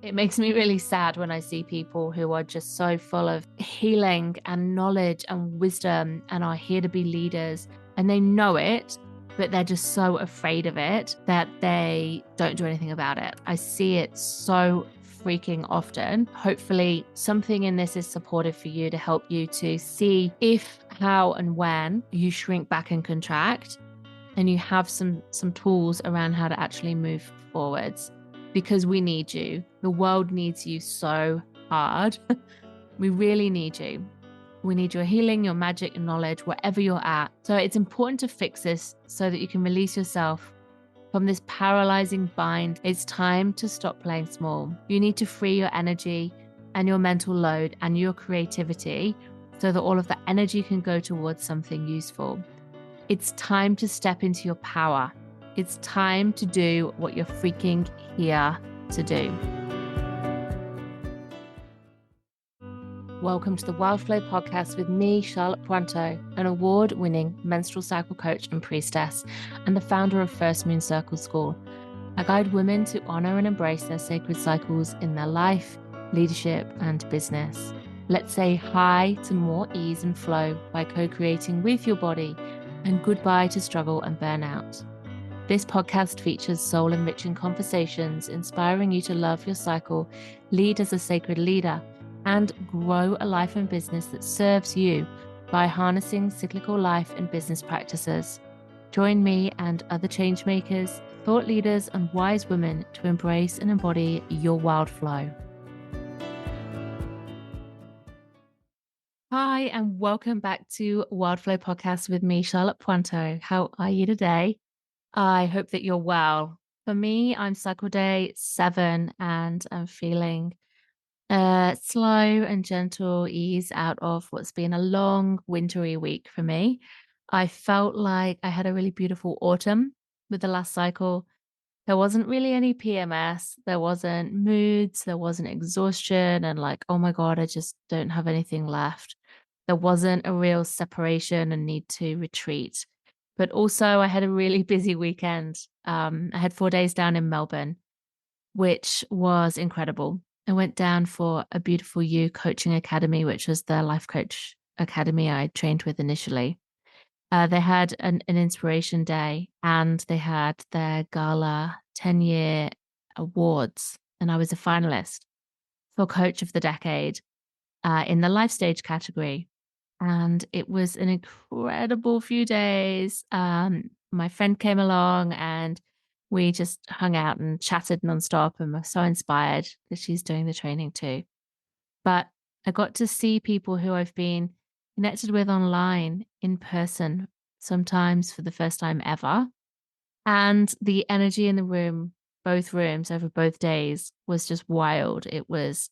It makes me really sad when I see people who are just so full of healing and knowledge and wisdom and are here to be leaders, and they know it, but they're just so afraid of it that they don't do anything about it. I see it so freaking often. Hopefully something in this is supportive for you to help you to see if, how, and when you shrink back and contract, and you have some tools around how to actually move forwards, because we need you. The world needs you so hard. We really need you. We need your healing, your magic, your knowledge, wherever you're at. So it's important to fix this so that you can release yourself from this paralyzing bind. It's time to stop playing small. You need to free your energy and your mental load and your creativity so that all of that energy can go towards something useful. It's time to step into your power. It's time to do what you're freaking here to do. Welcome to the Wild Flow podcast with me, Charlotte Puanto, an award-winning menstrual cycle coach and priestess, and the founder of First Moon Circle School. I guide women to honor and embrace their sacred cycles in their life, leadership, and business. Let's say hi to more ease and flow by co-creating with your body, and goodbye to struggle and burnout. This podcast features soul-enriching conversations, inspiring you to love your cycle, lead as a sacred leader, and grow a life and business that serves you by harnessing cyclical life and business practices. Join me and other change makers, thought leaders, and wise women to embrace and embody your wild flow. Hi, and welcome back to Wild Flow Podcast with me, Charlotte Puanto. How are you today? I hope that you're well. For me, I'm cycle day 7 and I'm feeling slow and gentle ease out of what's been a long wintry week for me. I felt like I had a really beautiful autumn with the last cycle. There wasn't really any PMS. There wasn't moods. There wasn't exhaustion and like, oh my God, I just don't have anything left. There wasn't a real separation and need to retreat. But also I had a really busy weekend. I had 4 days down in Melbourne, which was incredible. I went down for a Beautiful You coaching academy, which was the life coach academy I trained with initially. They had an inspiration day and they had their gala 10-year awards. And I was a finalist for Coach of the Decade in the life stage category. And it was an incredible few days. My friend came along and we just hung out and chatted nonstop and were so inspired because she's doing the training too. But I got to see people who I've been connected with online in person, sometimes for the first time ever. And the energy in the room, both rooms over both days, was just wild. It was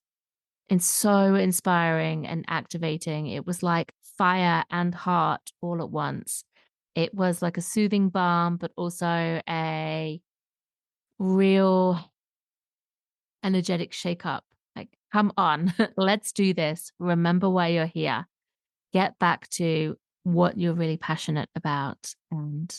so inspiring and activating. It was like fire and heart all at once. It was like a soothing balm, but also a real energetic shake up. Like, come on, let's do this. Remember why you're here. Get back to what you're really passionate about and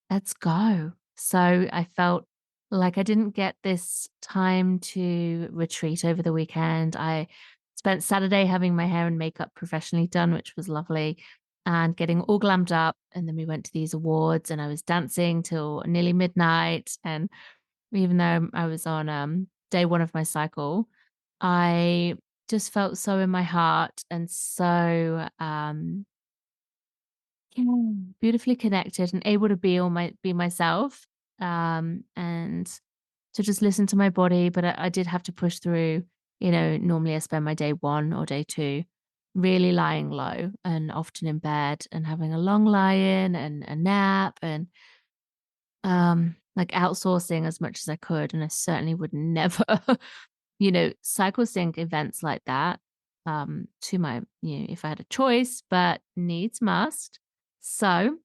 let's go. So I felt like I didn't get this time to retreat over the weekend. I spent Saturday having my hair and makeup professionally done, which was lovely, and getting all glammed up. And then we went to these awards and I was dancing till nearly midnight. And even though I was on day 1 of my cycle, I just felt so in my heart and so beautifully connected and able to be myself, and to just listen to my body. But I did have to push through. Normally I spend my day 1 or day 2 really lying low and often in bed and having a long lie-in and a nap and like outsourcing as much as I could. And I certainly would never cycle sync events like that to my, if I had a choice, but needs must. So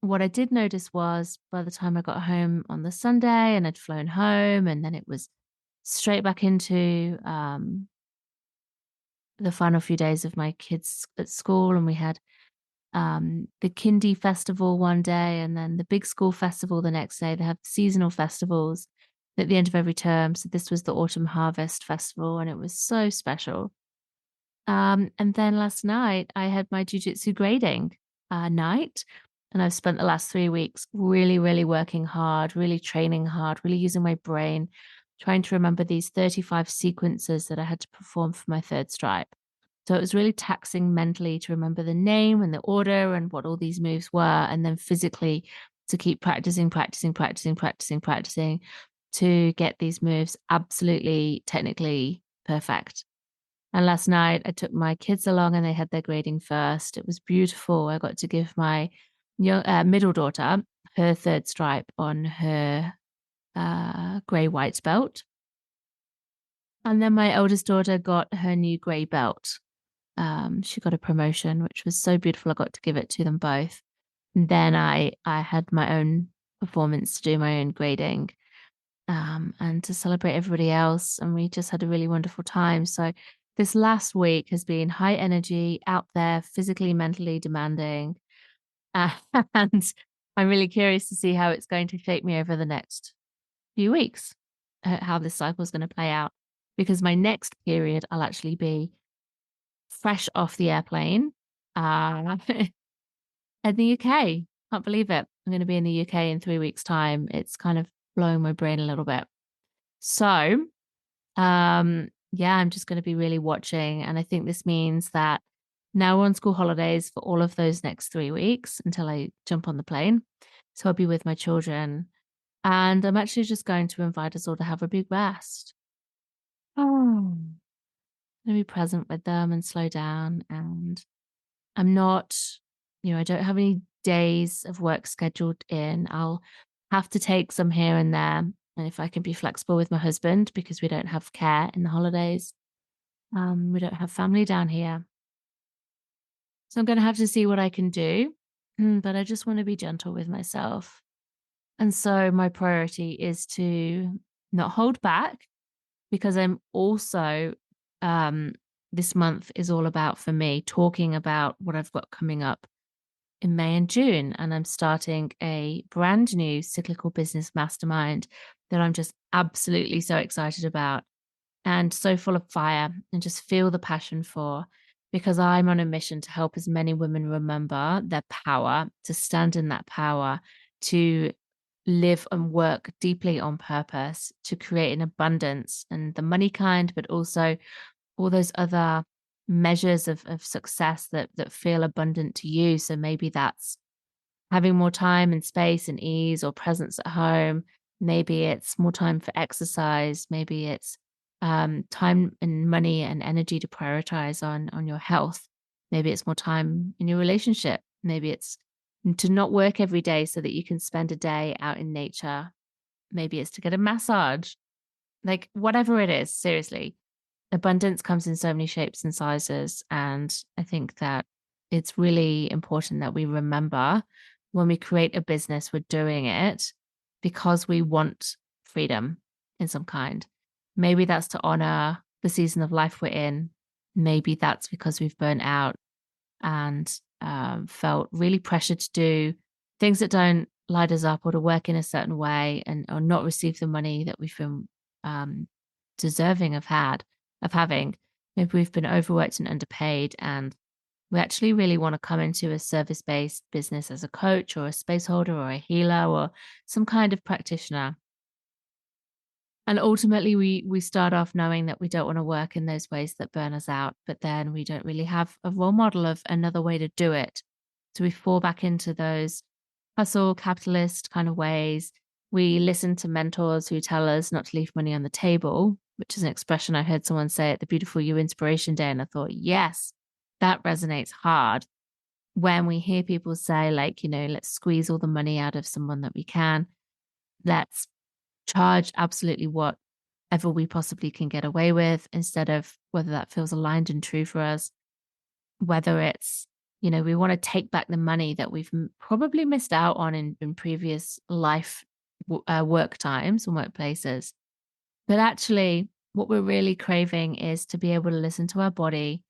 what I did notice was by the time I got home on the Sunday and I'd flown home, and then it was straight back into the final few days of my kids at school. And we had the Kindy Festival one day and then the Big School Festival the next day. They have seasonal festivals. at the end of every term. So this was the Autumn Harvest Festival, and it was so special. And then last night I had my jujitsu grading night, and I've spent the last 3 weeks really, really working hard, really training hard, really using my brain, trying to remember these 35 sequences that I had to perform for my third stripe. So it was really taxing mentally to remember the name and the order and what all these moves were, and then physically to keep practicing, practicing, practicing, practicing, practicing to get these moves absolutely technically perfect. And last night I took my kids along and they had their grading first. It was beautiful. I got to give my middle daughter her third stripe on her grey white belt. And then my eldest daughter got her new grey belt. She got a promotion, which was so beautiful. I got to give it to them both. And then I had my own performance to do my own grading, and to celebrate everybody else. And we just had a really wonderful time. So this last week has been high energy, out there, physically, mentally demanding. And I'm really curious to see how it's going to shape me over the next few weeks, how this cycle is going to play out. Because my next period, I'll actually be fresh off the airplane in the UK. Can't believe it. I'm going to be in the UK in 3 weeks' time. It's kind of blowing my brain a little bit. So, yeah, I'm just going to be really watching. And I think this means that now we're on school holidays for all of those next 3 weeks until I jump on the plane. So I'll be with my children. And I'm actually just going to invite us all to have a big rest. Oh, to be present with them and slow down. And I'm not, I don't have any days of work scheduled in. I'll have to take some here and there. And if I can be flexible with my husband, because we don't have care in the holidays, we don't have family down here. So I'm going to have to see what I can do. But I just want to be gentle with myself. And so my priority is to not hold back, because I'm also, this month is all about, for me, talking about what I've got coming up in May and June. And I'm starting a brand new cyclical business mastermind that I'm just absolutely so excited about and so full of fire and just feel the passion for, because I'm on a mission to help as many women remember their power, to stand in that power, to live and work deeply on purpose, to create an abundance, and the money kind, but also all those other measures of success that feel abundant to you. So maybe that's having more time and space and ease or presence at home. Maybe it's more time for exercise. Maybe it's time and money and energy to prioritize on your health. Maybe it's more time in your relationship. Maybe it's to not work every day so that you can spend a day out in nature. Maybe it's to get a massage. Like whatever it is, seriously, abundance comes in so many shapes and sizes. And I think that it's really important that we remember, when we create a business, we're doing it because we want freedom in some kind. Maybe that's to honor the season of life we're in. Maybe that's because we've burnt out and felt really pressured to do things that don't light us up, or to work in a certain way, and or not receive the money that we feel deserving of having. Maybe we've been overworked and underpaid, and we actually really want to come into a service-based business as a coach or a space holder or a healer or some kind of practitioner. And ultimately, we start off knowing that we don't want to work in those ways that burn us out, but then we don't really have a role model of another way to do it. So we fall back into those hustle capitalist kind of ways. We listen to mentors who tell us not to leave money on the table, which is an expression I heard someone say at the Beautiful You Inspiration Day. And I thought, yes, that resonates hard. When we hear people say, like, let's squeeze all the money out of someone that we can, let's charge absolutely whatever we possibly can get away with, instead of whether that feels aligned and true for us, whether it's, we want to take back the money that we've probably missed out on in previous life work times and workplaces. But actually, what we're really craving is to be able to listen to our body,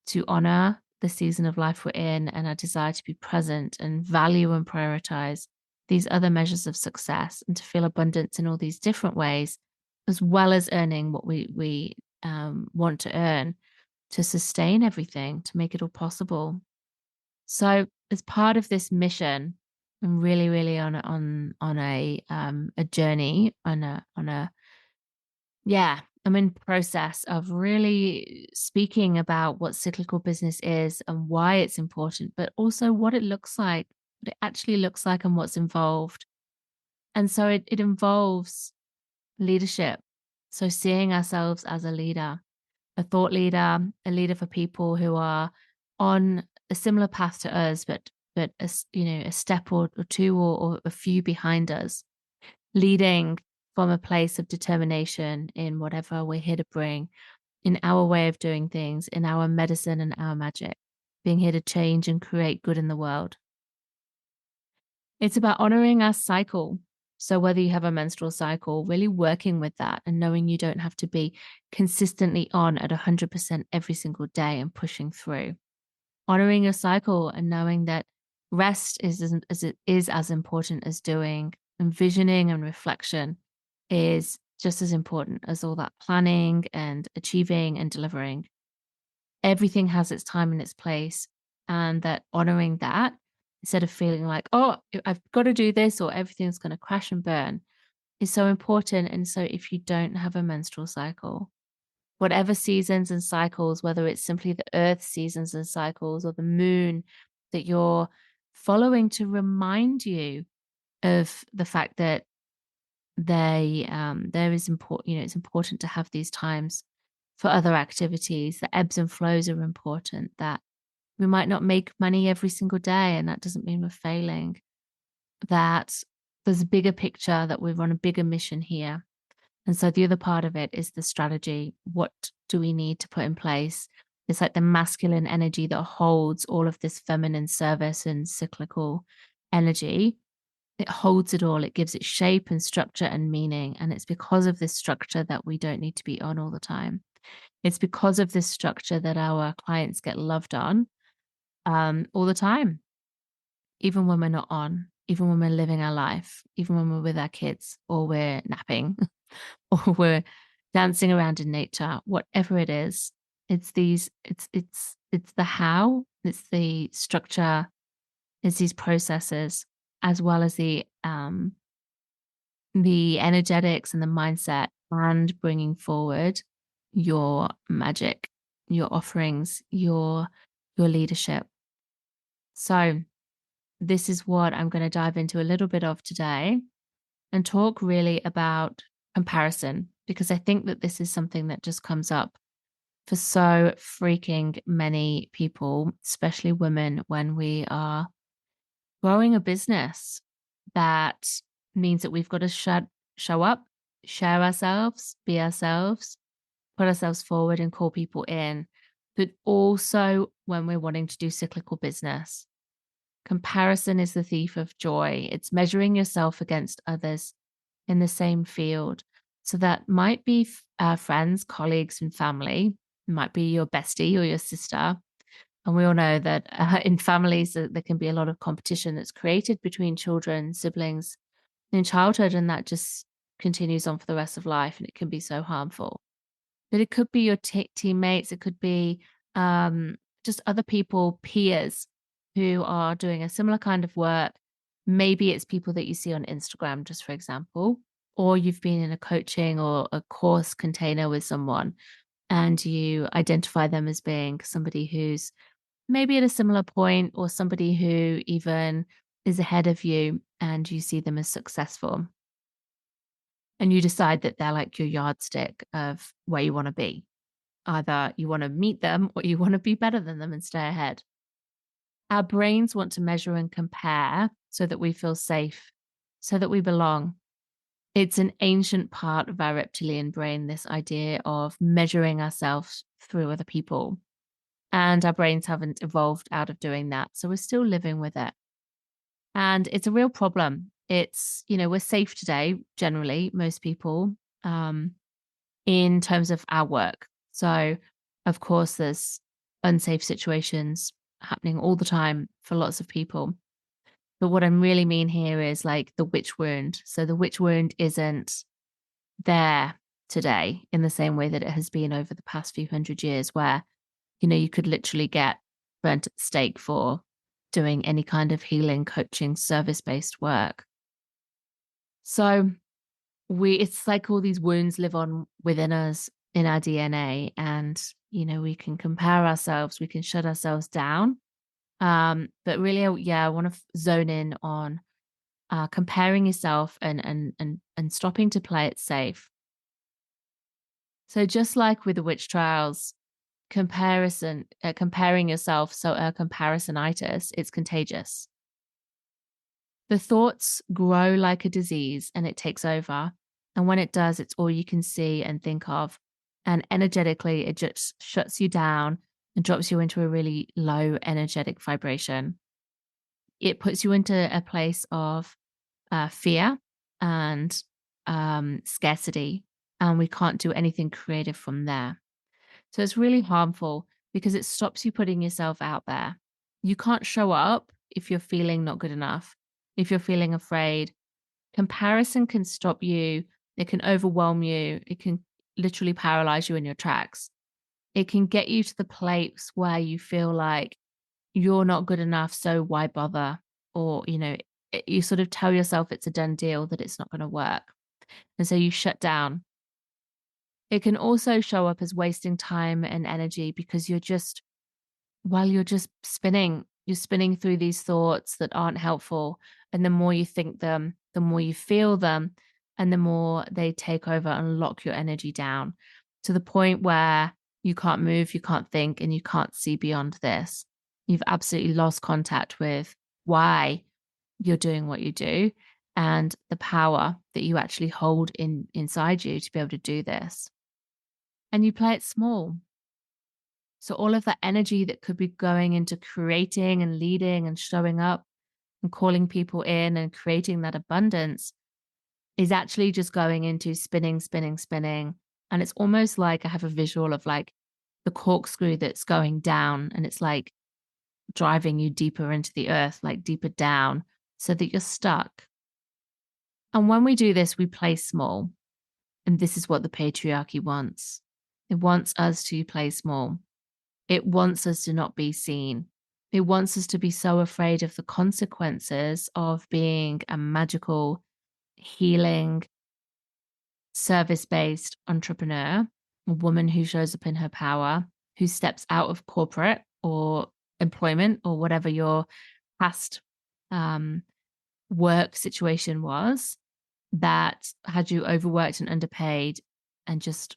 to honor the season of life we're in and our desire to be present and value and prioritize these other measures of success and to feel abundance in all these different ways, as well as earning what we want to earn to sustain everything, to make it all possible. So, as part of this mission, I'm really, really on a journey, on a yeah, I'm in process of really speaking about what cyclical business is and why it's important, but also what it looks like, what it actually looks like, and what's involved. And so it involves leadership. So seeing ourselves as a leader, a thought leader, a leader for people who are on a similar path to us, but a step or two or a few behind us, leading from a place of determination in whatever we're here to bring, in our way of doing things, in our medicine and our magic, being here to change and create good in the world. It's about honoring our cycle. So, whether you have a menstrual cycle, really working with that and knowing you don't have to be consistently on at 100% every single day and pushing through. Honoring your cycle and knowing that rest is as important as doing, and visioning and reflection is just as important as all that planning and achieving and delivering. Everything has its time and its place, and that honoring that instead of feeling like, oh, I've got to do this or everything's going to crash and burn is so important. And so if you don't have a menstrual cycle, whatever seasons and cycles, whether it's simply the earth seasons and cycles or the moon that you're following to remind you of the fact that there is important, it's important to have these times for other activities. The ebbs and flows are important, that we might not make money every single day, and that doesn't mean we're failing. That there's a bigger picture, that we're on a bigger mission here. And so the other part of it is the strategy. What do we need to put in place? It's like the masculine energy that holds all of this feminine service and cyclical energy. It holds it all. It gives it shape and structure and meaning. And it's because of this structure that we don't need to be on all the time. It's because of this structure that our clients get loved on all the time, even when we're not on, even when we're living our life, even when we're with our kids or we're napping or we're dancing around in nature, whatever it is. It's the how, it's the structure, it's these processes, as well as the energetics and the mindset, and bringing forward your magic, your offerings, your leadership. So this is what I'm going to dive into a little bit of today and talk really about comparison, because I think that this is something that just comes up for so freaking many people, especially women, when we are growing a business. That means that we've got to show up, share ourselves, be ourselves, put ourselves forward and call people in. But also when we're wanting to do cyclical business, comparison is the thief of joy. It's measuring yourself against others in the same field. So that might be friends, colleagues, and family. It might be your bestie or your sister. And we all know that in families, there can be a lot of competition that's created between children, siblings in childhood, and that just continues on for the rest of life. And it can be so harmful. But it could be your teammates. It could be just other people, peers who are doing a similar kind of work. Maybe it's people that you see on Instagram, just for example, or you've been in a coaching or a course container with someone and you identify them as being somebody who's maybe at a similar point or somebody who even is ahead of you and you see them as successful. And you decide that they're like your yardstick of where you want to be. Either you want to meet them or you want to be better than them and stay ahead. Our brains want to measure and compare so that we feel safe, so that we belong. It's an ancient part of our reptilian brain, this idea of measuring ourselves through other people. And our brains haven't evolved out of doing that. So we're still living with it. And it's a real problem. It's, we're safe today, generally, most people, in terms of our work. So, of course, there's unsafe situations happening all the time for lots of people. But what I really mean here is like the witch wound. So the witch wound isn't there today in the same way that it has been over the past few hundred years, where, you could literally get burnt at the stake for doing any kind of healing, coaching, service-based work. So it's like all these wounds live on within us in our DNA, and, we can compare ourselves, we can shut ourselves down. But really, yeah, I want to zone in on comparing yourself and stopping to play it safe. So just like with the witch trials, comparing yourself, so comparisonitis, it's contagious. The thoughts grow like a disease and it takes over. And when it does, it's all you can see and think of. And energetically, it just shuts you down and drops you into a really low energetic vibration. It puts you into a place of fear and scarcity, and we can't do anything creative from there. So it's really harmful because it stops you putting yourself out there. You can't show up if you're feeling not good enough, if you're feeling afraid. Comparison can stop you, it can overwhelm you, it can literally paralyze you in your tracks. It can get you to the place where you feel like you're not good enough, so why bother? Or, you sort of tell yourself it's a done deal, that it's not going to work. And so you shut down. It can also show up as wasting time and energy because you're just spinning, you're spinning through these thoughts that aren't helpful. And the more you think them, the more you feel them, and the more they take over and lock your energy down to the point where you can't move, you can't think, and you can't see beyond this. You've absolutely lost contact with why you're doing what you do and the power that you actually hold inside you to be able to do this. And you play it small. So all of that energy that could be going into creating and leading and showing up and calling people in and creating that abundance is actually just going into spinning, spinning, spinning. And it's almost like I have a visual of like the corkscrew that's going down, and it's like driving you deeper into the earth, like deeper down, so that you're stuck. And when we do this, we play small. And this is what the patriarchy wants. It wants us to play small. It wants us to not be seen. It wants us to be so afraid of the consequences of being a magical, healing, service-based entrepreneur, a woman who shows up in her power, who steps out of corporate or employment or whatever your past work situation was that had you overworked and underpaid and just,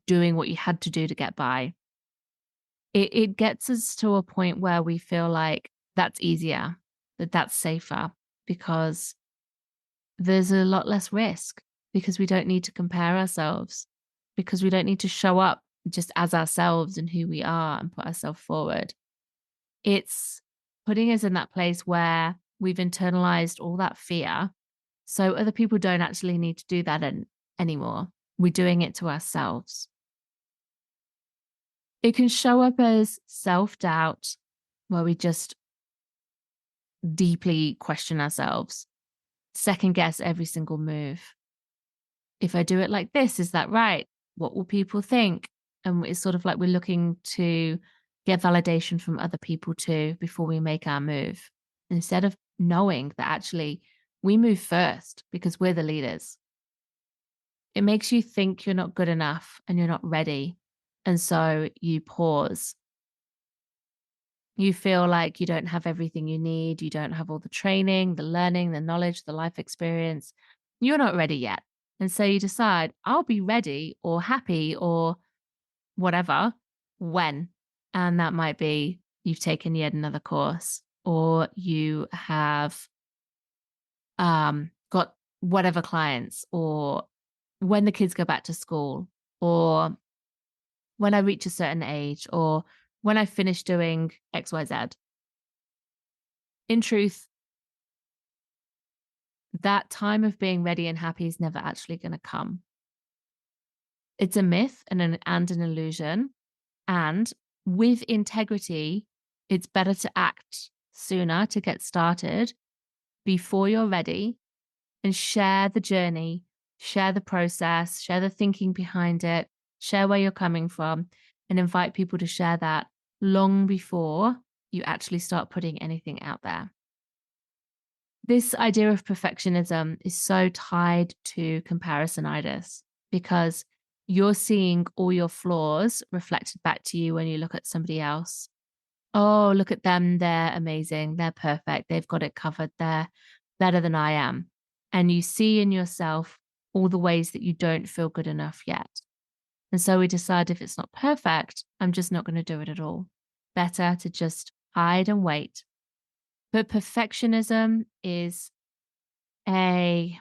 doing what you had to do to get by. It gets us to a point where we feel like that's easier, that that's safer, because there's a lot less risk, because we don't need to compare ourselves, because we don't need to show up just as ourselves and who we are and put ourselves forward. It's putting us in that place where we've internalized all that fear. So other people don't actually need to do that anymore. We're doing it to ourselves. It can show up as self-doubt, where we just deeply question ourselves, second guess every single move. If I do it like this, is that right? What will people think? And it's sort of like we're looking to get validation from other people too before we make our move, instead of knowing that actually we move first because we're the leaders. It makes you think you're not good enough and you're not ready. And so you pause. You feel like you don't have everything you need. You don't have all the training, the learning, the knowledge, the life experience. You're not ready yet. And so you decide, I'll be ready or happy or whatever when. And that might be you've taken yet another course, or you have got whatever clients, or when the kids go back to school, or when I reach a certain age, or when I finish doing XYZ. In truth, that time of being ready and happy is never actually going to come. It's a myth and an illusion. And with integrity, it's better to act sooner to get started before you're ready and share the journey, share the process, share the thinking behind it, share where you're coming from, and invite people to share that long before you actually start putting anything out there. This idea of perfectionism is so tied to comparisonitis because you're seeing all your flaws reflected back to you when you look at somebody else. Oh, look at them. They're amazing. They're perfect. They've got it covered. They're better than I am. And you see in yourself all the ways that you don't feel good enough yet. And so we decide if it's not perfect, I'm just not going to do it at all. Better to just hide and wait. But perfectionism is a,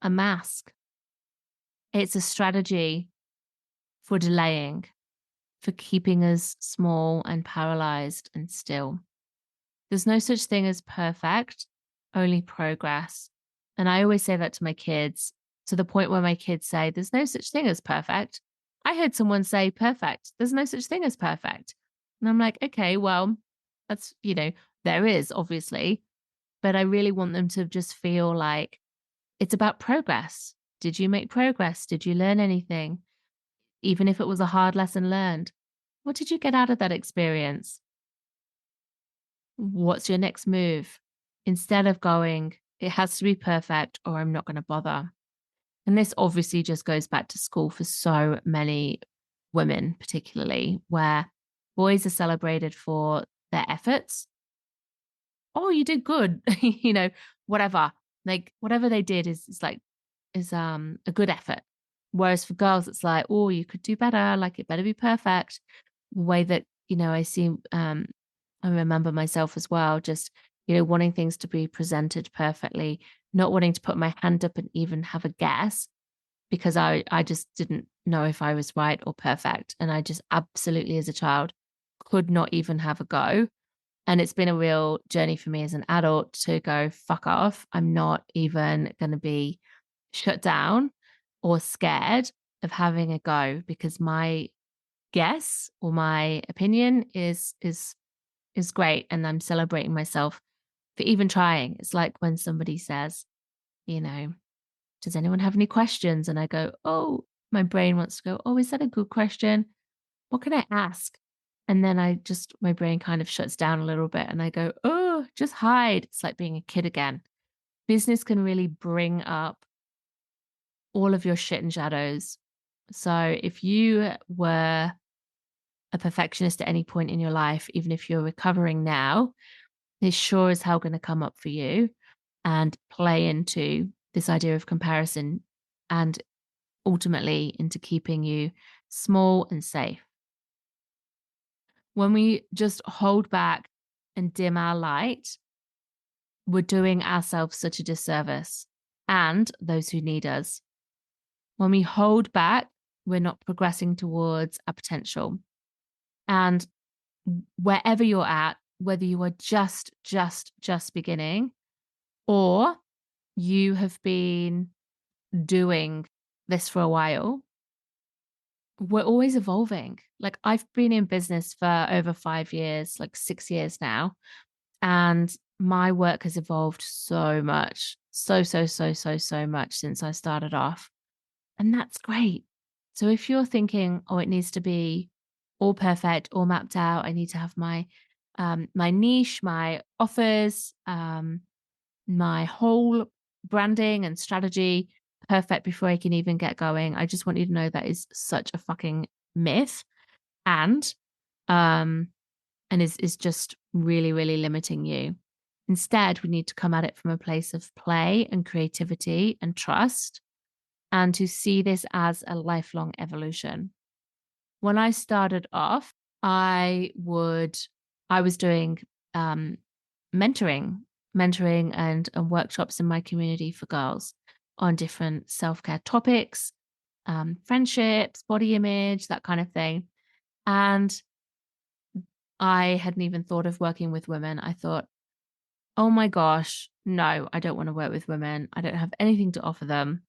a mask. It's a strategy for delaying, for keeping us small and paralyzed and still. There's no such thing as perfect, only progress. And I always say that to my kids, to the point where my kids say, there's no such thing as perfect. I heard someone say perfect. There's no such thing as perfect. And I'm like, okay, well, that's, there is obviously, but I really want them to just feel like it's about progress. Did you make progress? Did you learn anything? Even if it was a hard lesson learned, what did you get out of that experience? What's your next move? Instead of going, it has to be perfect or I'm not going to bother. And this obviously just goes back to school for so many women, particularly where boys are celebrated for their efforts. Oh, you did good, whatever. Like whatever they did is a good effort. Whereas for girls, it's like, oh, you could do better. Like it better be perfect. The way that, I see I remember myself as well, just, wanting things to be presented perfectly, not wanting to put my hand up and even have a guess because I just didn't know if I was right or perfect. And I just absolutely, as a child, could not even have a go. And it's been a real journey for me as an adult to go, fuck off. I'm not even going to be shut down or scared of having a go because my guess or my opinion is great and I'm celebrating myself for even trying. It's like when somebody says, you know, does anyone have any questions? And I go, oh, my brain wants to go, oh, is that a good question? What can I ask? And then my brain kind of shuts down a little bit and I go, oh, just hide. It's like being a kid again. Business can really bring up all of your shit and shadows. So if you were a perfectionist at any point in your life, even if you're recovering now, is sure as hell going to come up for you and play into this idea of comparison and ultimately into keeping you small and safe. When we just hold back and dim our light, we're doing ourselves such a disservice and those who need us. When we hold back, we're not progressing towards our potential. And wherever you're at, whether you are just beginning or you have been doing this for a while, we're always evolving. Like I've been in business for over 5 years, like 6 years now, and my work has evolved so much, so much since I started off. And that's great. So if you're thinking, oh, it needs to be all perfect, all mapped out, I need to have my niche, my offers, my whole branding and strategy perfect before I can even get going. I just want you to know that is such a fucking myth and um is just really, really limiting you. Instead, we need to come at it from a place of play and creativity and trust and to see this as a lifelong evolution. When I started off, I was doing um, mentoring, mentoring and workshops in my community for girls on different self-care topics, friendships, body image, that kind of thing. And I hadn't even thought of working with women. I thought, oh my gosh, no, I don't want to work with women. I don't have anything to offer them.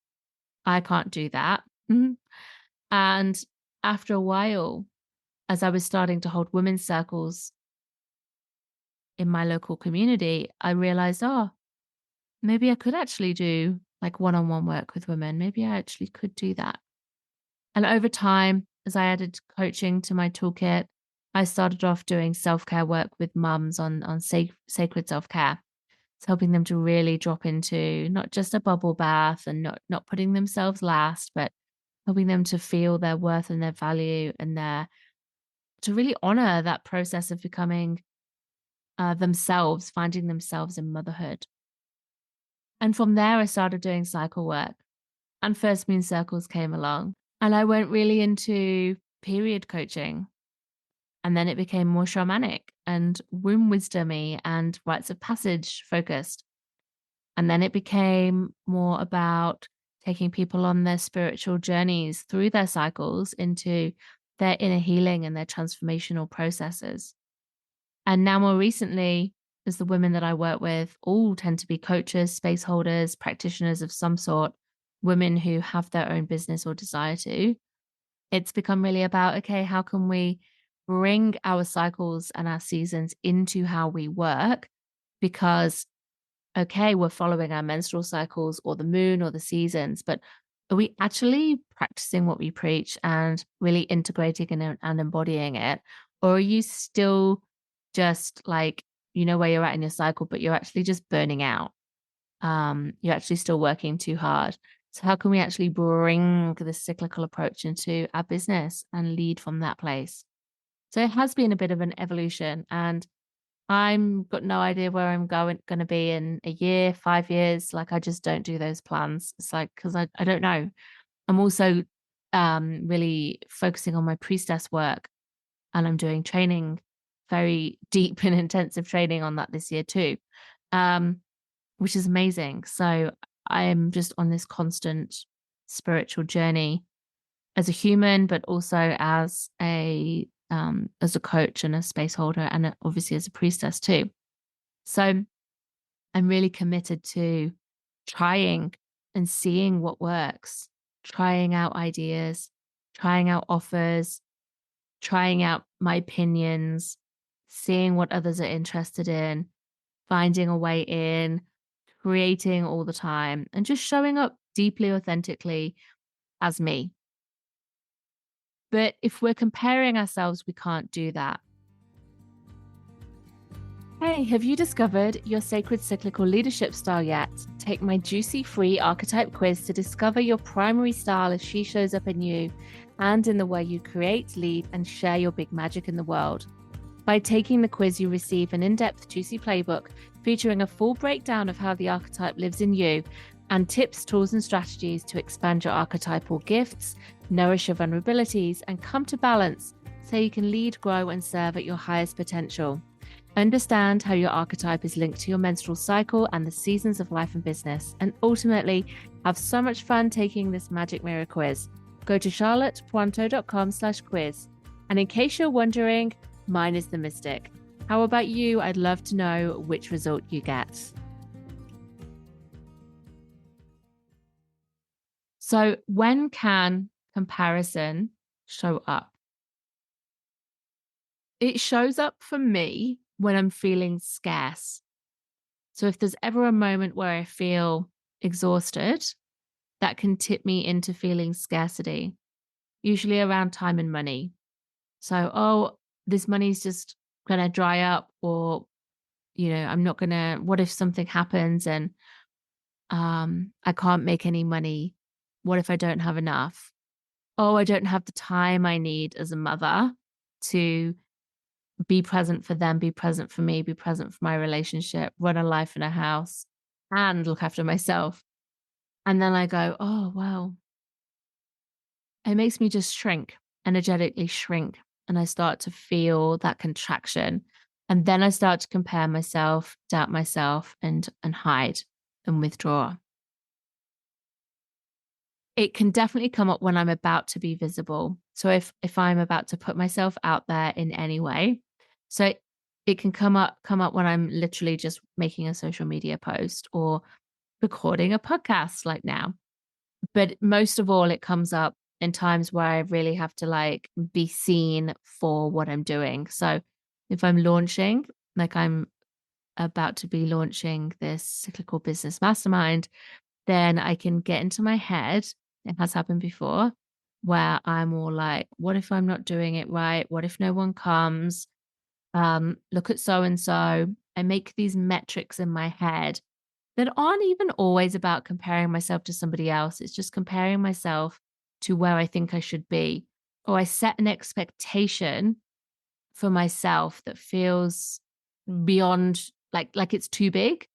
I can't do that. And after a while, as I was starting to hold women's circles in my local community, I realized, oh, maybe I could actually do like one-on-one work with women. Maybe I actually could do that. And over time, as I added coaching to my toolkit, I started off doing self-care work with mums on sacred self-care. It's helping them to really drop into not just a bubble bath and not putting themselves last, but helping them to feel their worth and their value and their to really honor that process of becoming themselves, finding themselves in motherhood. And from there, I started doing cycle work, and First Moon Circles came along. And I went really into period coaching. And then it became more shamanic and womb wisdomy and rites of passage focused. And then it became more about taking people on their spiritual journeys through their cycles into their inner healing and their transformational processes. And now, more recently, as the women that I work with all tend to be coaches, space holders, practitioners of some sort, women who have their own business or desire to, it's become really about, okay, how can we bring our cycles and our seasons into how we work? Because, okay, we're following our menstrual cycles or the moon or the seasons, but are we actually practicing what we preach and really integrating and embodying it? Or are you still just like, you know where you're at in your cycle, but you're actually just burning out? You're actually still working too hard. So how can we actually bring this cyclical approach into our business and lead from that place? So it has been a bit of an evolution, and I'm got no idea where I'm going to be in a year, 5 years. Like I just don't do those plans. It's like because I don't know. I'm also really focusing on my priestess work, and I'm doing training, very deep and intensive training on that this year too. Um, which is amazing. So I am just on this constant spiritual journey as a human, but also as a coach and a space holder, and obviously as a priestess too. So I'm really committed to trying and seeing what works, trying out ideas, trying out offers, trying out my opinions, seeing what others are interested in, finding a way in, creating all the time, and just showing up deeply authentically as me. But if we're comparing ourselves, we can't do that. Hey, have you discovered your sacred cyclical leadership style yet? Take my juicy free archetype quiz to discover your primary style as she shows up in you and in the way you create, lead, and share your big magic in the world. By taking the quiz, you receive an in-depth, juicy playbook featuring a full breakdown of how the archetype lives in you and tips, tools, and strategies to expand your archetypal gifts, nourish your vulnerabilities, and come to balance so you can lead, grow, and serve at your highest potential. Understand how your archetype is linked to your menstrual cycle and the seasons of life and business, and ultimately have so much fun taking this magic mirror quiz. Go to charlottepuanto.com/quiz. And in case you're wondering, mine is the mystic. How about you? I'd love to know which result you get. So when can comparison show up? It shows up for me when I'm feeling scarce. So if there's ever a moment where I feel exhausted, that can tip me into feeling scarcity, usually around time and money. So, oh, this money's just going to dry up, or, I'm not going to, what if something happens and I can't make any money? What if I don't have enough? Oh, I don't have the time I need as a mother to be present for them, be present for me, be present for my relationship, run a life in a house, and look after myself. And then I go, oh, well, it makes me just shrink, energetically shrink. And I start to feel that contraction. And then I start to compare myself, doubt myself, and hide and withdraw. It can definitely come up when I'm about to be visible. So if I'm about to put myself out there in any way. So it can come up when I'm literally just making a social media post or recording a podcast like now. But most of all, it comes up in times where I really have to like be seen for what I'm doing. So if I'm launching, like I'm about to be launching this cyclical business mastermind, then I can get into my head. It has happened before where I'm all like, what if I'm not doing it right? What if no one comes? Look at so and so. I make these metrics in my head that aren't even always about comparing myself to somebody else. It's just comparing myself to where I think I should be. Or I set an expectation for myself that feels beyond like it's too big.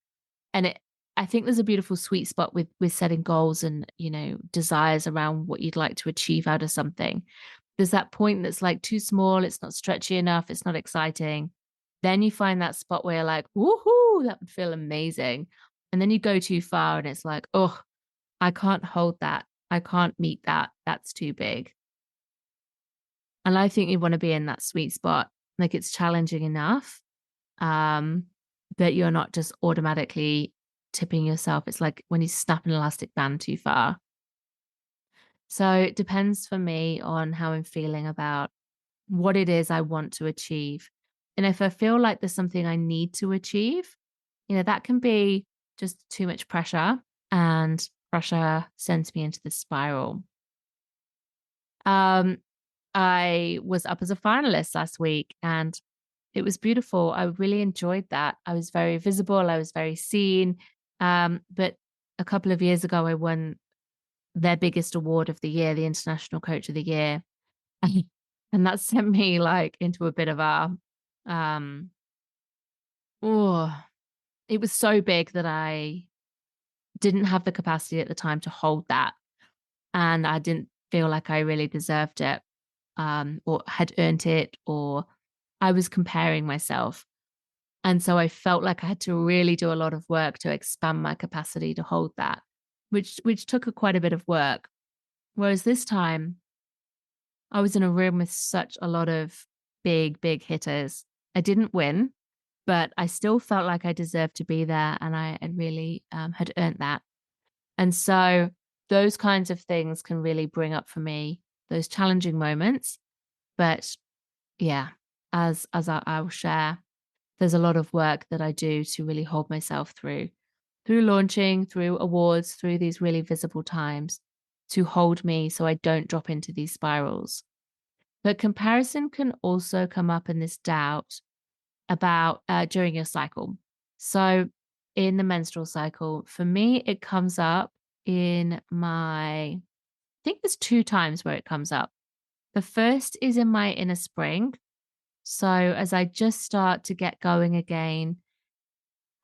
And I think there's a beautiful sweet spot with setting goals and, desires around what you'd like to achieve out of something. There's that point that's like too small, it's not stretchy enough, it's not exciting. Then you find that spot where you're like, woohoo, that would feel amazing. And then you go too far and it's like, oh, I can't hold that. I can't meet that. That's too big. And I think you want to be in that sweet spot. Like it's challenging enough, um, that you're not just automatically tipping yourself. It's like when you snap an elastic band too far. So it depends for me on how I'm feeling about what it is I want to achieve. And if I feel like there's something I need to achieve, that can be just too much pressure, and pressure sends me into the spiral. Um, I was up as a finalist last week and it was beautiful. I really enjoyed that. I was very visible. I was very seen. But a couple of years ago, I won their biggest award of the year, the International Coach of the Year. And that sent me like into a bit of um, oh, it was so big that I didn't have the capacity at the time to hold that. And I didn't feel like I really deserved it, or had earned it, or I was comparing myself. And so I felt like I had to really do a lot of work to expand my capacity to hold that, which took quite a bit of work. Whereas this time I was in a room with such a lot of big hitters. I didn't win, but I still felt like I deserved to be there and I had really had earned that. And so those kinds of things can really bring up for me those challenging moments. But yeah, as I will share, there's a lot of work that I do to really hold myself through launching, through awards, through these really visible times to hold me so I don't drop into these spirals. But comparison can also come up in this doubt about during your cycle. So in the menstrual cycle, for me, it comes up in I think there's two times where it comes up. The first is in my inner spring. So as I just start to get going again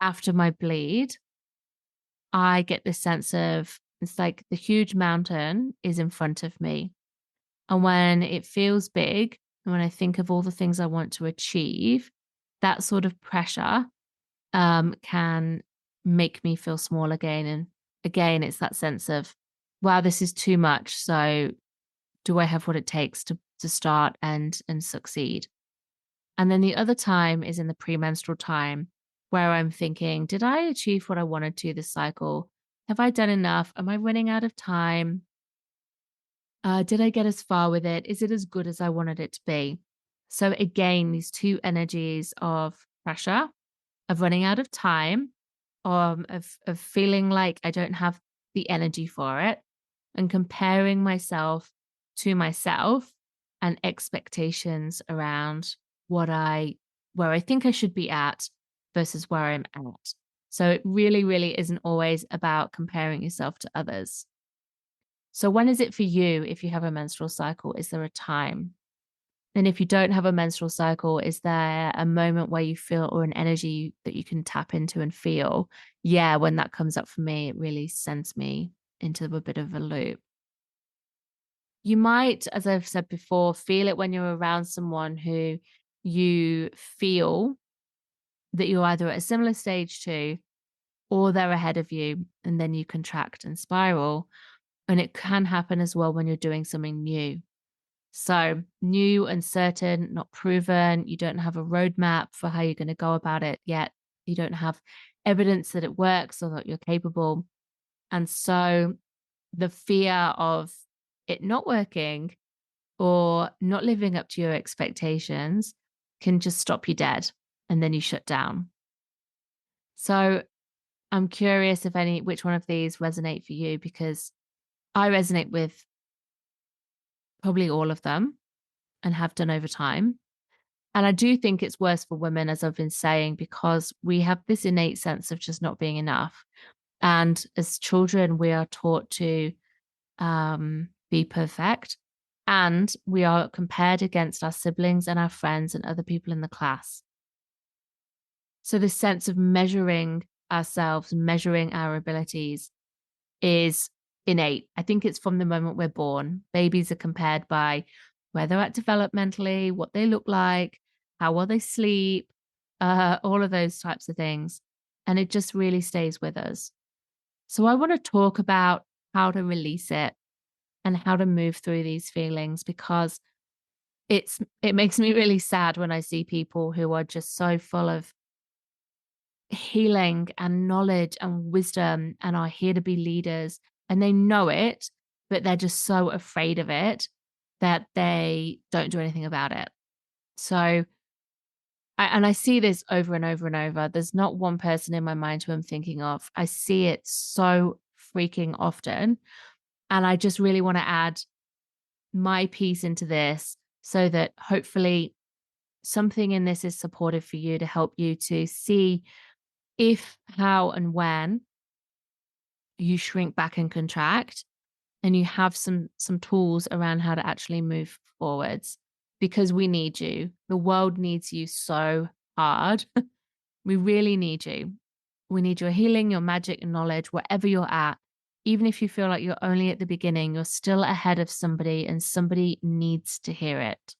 after my bleed, I get this sense of it's like the huge mountain is in front of me. And when it feels big, and when I think of all the things I want to achieve, that sort of pressure can make me feel small again. And again, it's that sense of, wow, this is too much. So do I have what it takes to start and succeed? And then the other time is in the premenstrual time where I'm thinking, did I achieve what I wanted to this cycle? Have I done enough? Am I running out of time? Did I get as far with it? Is it as good as I wanted it to be? So again, these two energies of pressure, of running out of time, of feeling like I don't have the energy for it, and comparing myself to myself and expectations around where I think I should be at versus where I'm at. So it really, really isn't always about comparing yourself to others. So when is it for you if you have a menstrual cycle? Is there a time? And if you don't have a menstrual cycle, is there a moment where you feel or an energy that you can tap into and feel? Yeah, when that comes up for me, it really sends me into a bit of a loop. You might, as I've said before, feel it when you're around someone who you feel that you're either at a similar stage to or they're ahead of you, and then you contract and spiral. And it can happen as well when you're doing something new. So new, uncertain, not proven. You don't have a roadmap for how you're going to go about it yet. You don't have evidence that it works or that you're capable. And so the fear of it not working or not living up to your expectations can just stop you dead. And then you shut down. So I'm curious if which one of these resonate for you, because I resonate with probably all of them and have done over time. And I do think it's worse for women, as I've been saying, because we have this innate sense of just not being enough. And as children, we are taught to be perfect. And we are compared against our siblings and our friends and other people in the class. So this sense of measuring ourselves, measuring our abilities is innate. I think it's from the moment we're born. Babies are compared by where they're at developmentally, what they look like, how well they sleep, all of those types of things. And it just really stays with us. So I want to talk about how to release it and how to move through these feelings, because it makes me really sad when I see people who are just so full of healing and knowledge and wisdom and are here to be leaders, and they know it, but they're just so afraid of it that they don't do anything about it. So I see this over and over and over. There's not one person in my mind who I'm thinking of. I see it so freaking often. And I just really want to add my piece into this so that hopefully something in this is supportive for you to help you to see if, how, and when you shrink back and contract, and you have some tools around how to actually move forwards, because we need you. The world needs you so hard. We really need you. We need your healing, your magic and knowledge, wherever you're at. Even if you feel like you're only at the beginning, you're still ahead of somebody and somebody needs to hear it.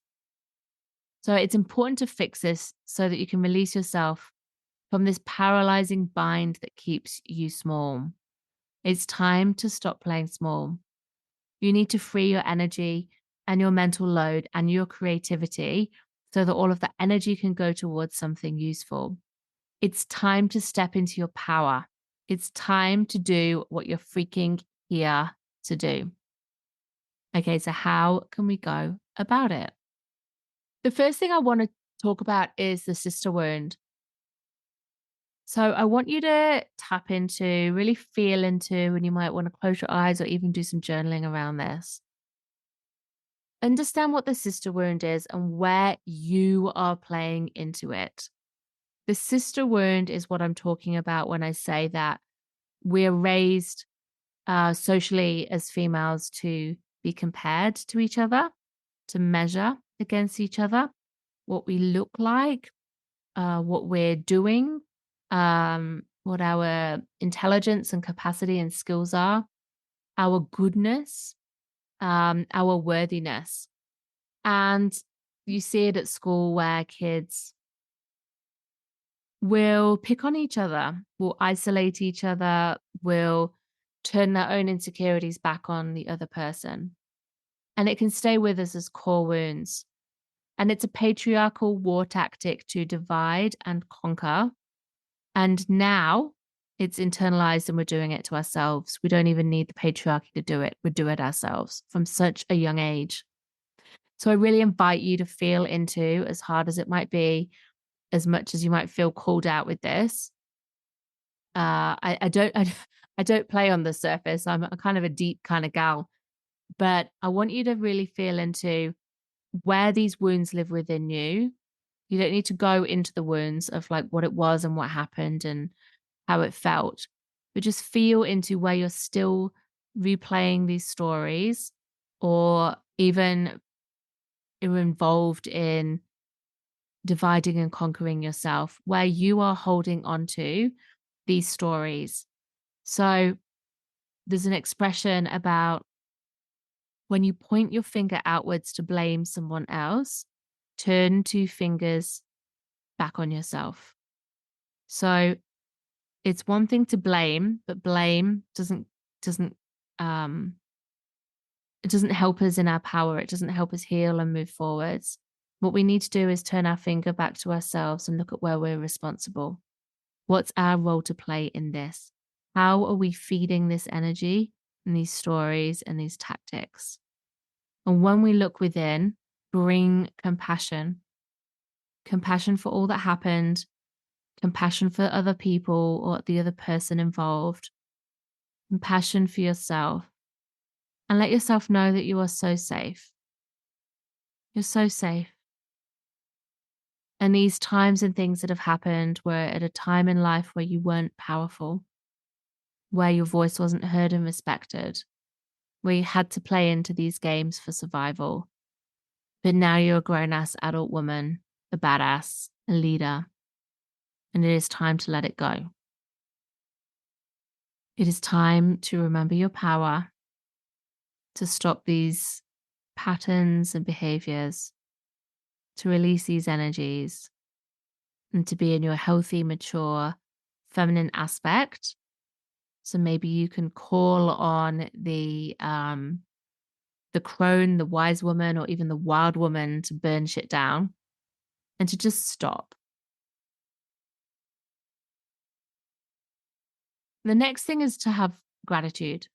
So it's important to fix this so that you can release yourself from this paralyzing bind that keeps you small. It's time to stop playing small. You need to free your energy and your mental load and your creativity so that all of that energy can go towards something useful. It's time to step into your power. It's time to do what you're freaking here to do. Okay, so how can we go about it? The first thing I want to talk about is the sister wound. So I want you to tap into, really feel into, and you might want to close your eyes or even do some journaling around this. Understand what the sister wound is and where you are playing into it. The sister wound is what I'm talking about when I say that we're raised socially as females to be compared to each other, to measure against each other, what we look like, what we're doing, what our intelligence and capacity and skills are, our goodness, our worthiness. And you see it at school where kids will pick on each other, will isolate each other, will turn their own insecurities back on the other person. And it can stay with us as core wounds. And it's a patriarchal war tactic to divide and conquer. And now it's internalized and we're doing it to ourselves. We don't even need the patriarchy to do it. We do it ourselves from such a young age. So I really invite you to feel into, as hard as it might be, as much as you might feel called out with this. I don't play on the surface. I'm a kind of a deep kind of gal, but I want you to really feel into where these wounds live within you. You don't need to go into the wounds of like what it was and what happened and how it felt, but just feel into where you're still replaying these stories, or even you're involved in dividing and conquering yourself, where you are holding on to these stories. So there's an expression about when you point your finger outwards to blame someone else, turn two fingers back on yourself. So it's one thing to blame, but blame doesn't um it doesn't help us in our power. It doesn't help us heal and move forwards. What we need to do is turn our finger back to ourselves and look at where we're responsible. What's our role to play in this? How are we feeding this energy and these stories and these tactics? And when we look within, bring compassion for all that happened, compassion for other people or the other person involved, compassion for yourself, and let yourself know that you are so safe. You're so safe. And these times and things that have happened were at a time in life where you weren't powerful, where your voice wasn't heard and respected, where you had to play into these games for survival. But now you're a grown ass adult woman, a badass, a leader, and it is time to let it go. It is time to remember your power, to stop these patterns and behaviors, to release these energies, and to be in your healthy, mature, feminine aspect. So maybe you can call on the crone, the wise woman, or even the wild woman to burn shit down and to just stop. The next thing is to have gratitude.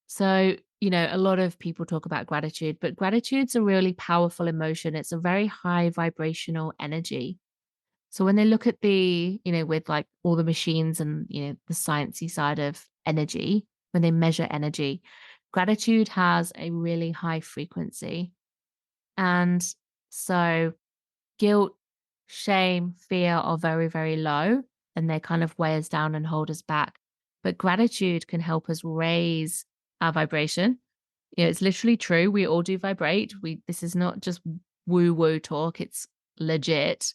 So, a lot of people talk about gratitude, but gratitude's a really powerful emotion. It's a very high vibrational energy. So when they look at with like all the machines and, the sciencey side of energy, when they measure energy, gratitude has a really high frequency. And so guilt, shame, fear are very, very low, and they kind of weigh us down and hold us back. But gratitude can help us raise our vibration. It's literally true. We all do vibrate. This is not just woo-woo talk. It's legit.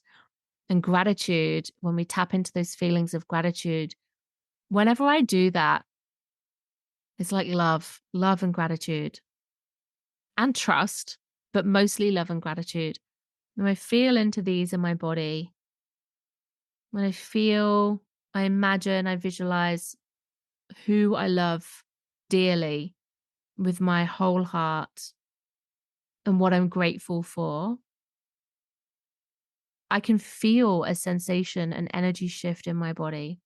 And gratitude, when we tap into those feelings of gratitude, whenever I do that, it's like love and gratitude and trust, but mostly love and gratitude. When I feel into these in my body, when I imagine, I visualize who I love dearly with my whole heart and what I'm grateful for, I can feel a sensation, an energy shift in my body.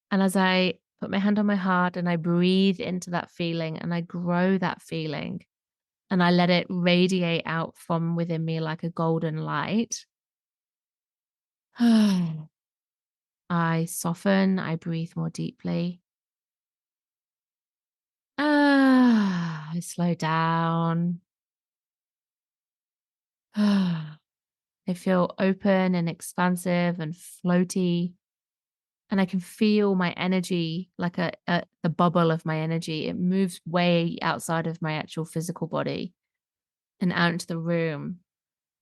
And as I put my hand on my heart and I breathe into that feeling and I grow that feeling and I let it radiate out from within me like a golden light, I soften, I breathe more deeply. I slow down. I feel open and expansive and floaty. And I can feel my energy, like the bubble of my energy. It moves way outside of my actual physical body and out into the room.